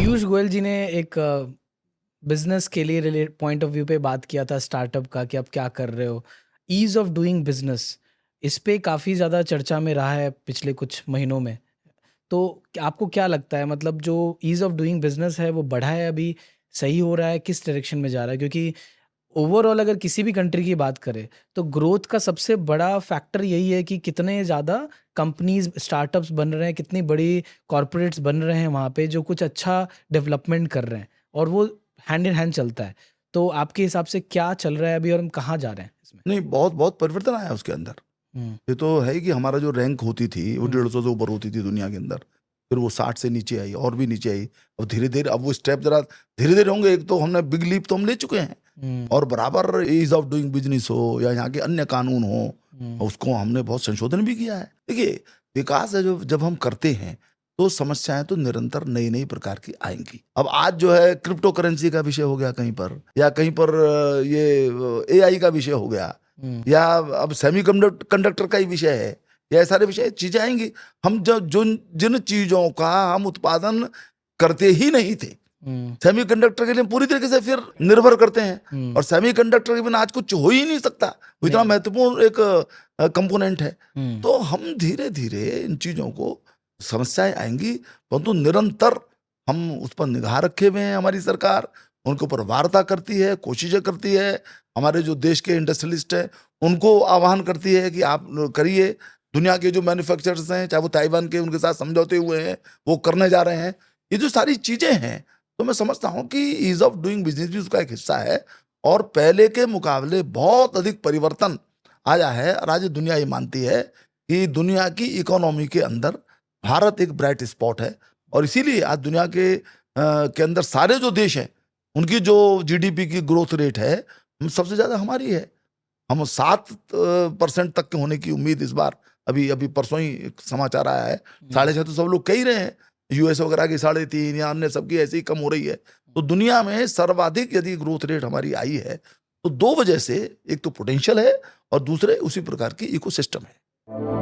पीयूष गोयल जी ने एक बिजनेस के लिए रिलेट पॉइंट ऑफ व्यू पे बात किया था स्टार्टअप का कि आप क्या कर रहे हो, ईज ऑफ डूइंग बिजनेस। इस पे काफ़ी ज़्यादा चर्चा में रहा है पिछले कुछ महीनों में। तो आपको क्या लगता है, मतलब जो ईज ऑफ डूइंग बिजनेस है वो बढ़ा है अभी, सही हो रहा है, किस डायरेक्शन में जा रहा है? क्योंकि ओवरऑल अगर किसी भी कंट्री की बात करें तो ग्रोथ का सबसे बड़ा फैक्टर यही है कि कितने ज़्यादा कंपनीज स्टार्टअप्स बन रहे हैं, कितनी बड़ी कॉरपोरेट्स बन रहे हैं वहाँ पे जो कुछ अच्छा डेवलपमेंट कर रहे हैं, और वो हैंड इन हैंड चलता है। तो आपके हिसाब से क्या चल रहा है अभी और हम कहाँ जा रहे हैं इसमें? नहीं, बहुत बहुत परिवर्तन आया उसके अंदर। हम्म। ये तो है कि हमारा जो रैंक होती थी वो हम्म। 150 से ऊपर होती थी दुनिया के अंदर, फिर वो 60 से नीचे आई और भी नीचे आई। अब धीरे धीरे अब वो स्टेप जरा धीरे धीरे होंगे। एक तो हमने बिग लीप तो हम ले चुके हैं, हम्म। और बराबर ईज ऑफ डूइंग बिजनेस हो या यहाँ के अन्य कानून हो, हम्म। उसको हमने बहुत संशोधन भी किया है। देखिए, विकास है जो जब हम करते हैं तो समस्याएं तो निरंतर नई नई प्रकार की आएंगी। अब आज जो है क्रिप्टो करेंसी का विषय हो गया कहीं पर, या कहीं पर ये एआई का विषय हो गया, हम्म। या अब सेमी कंडक्टर का ही विषय है, या सारे विषय चीजें आएंगी। हम जो जिन चीजों का हम उत्पादन करते ही नहीं थे, हम्म। सेमीकंडक्टर के लिए पूरी तरीके से फिर निर्भर करते हैं, हम्म। और सेमीकंडक्टर के बिना आज कुछ हो ही नहीं सकता। वो इतना नहीं। महत्वपूर्ण एक कंपोनेंट है। हम्म। तो हम धीरे धीरे इन चीजों को, समस्याएं आएंगी परंतु निरंतर हम उस पर निगाह रखे हुए हैं। हमारी सरकार उनके ऊपर वार्ता करती है, कोशिशें करती है। हमारे जो देश के इंडस्ट्रियलिस्ट हैं उनको आह्वान करती है कि आप करिए। दुनिया के जो मैन्युफैक्चरर्स हैं, चाहे वो ताइवान के, उनके साथ समझौते हुए हैं, वो करने जा रहे हैं। ये जो सारी चीजें हैं, तो मैं समझता हूं कि ईज ऑफ डूइंग बिजनेस भी उसका एक हिस्सा है, और पहले के मुकाबले बहुत अधिक परिवर्तन आया है। और आज दुनिया ये मानती है कि दुनिया की इकोनॉमी के अंदर भारत एक ब्राइट स्पॉट है, और इसीलिए आज दुनिया के अंदर सारे जो देश हैं उनकी जो जीडीपी की ग्रोथ रेट है, हम सबसे ज्यादा हमारी है। हम 7% तक के होने की उम्मीद इस बार, अभी अभी परसों ही एक समाचार आया है, 6.5 तो सब लोग कह ही रहे हैं। यूएस वगैरह की 3.5 या अन्य सबकी ऐसे ही कम हो रही है। तो दुनिया में सर्वाधिक यदि ग्रोथ रेट हमारी आई है, तो दो वजह से, एक तो पोटेंशियल है और दूसरे उसी प्रकार की इकोसिस्टम है।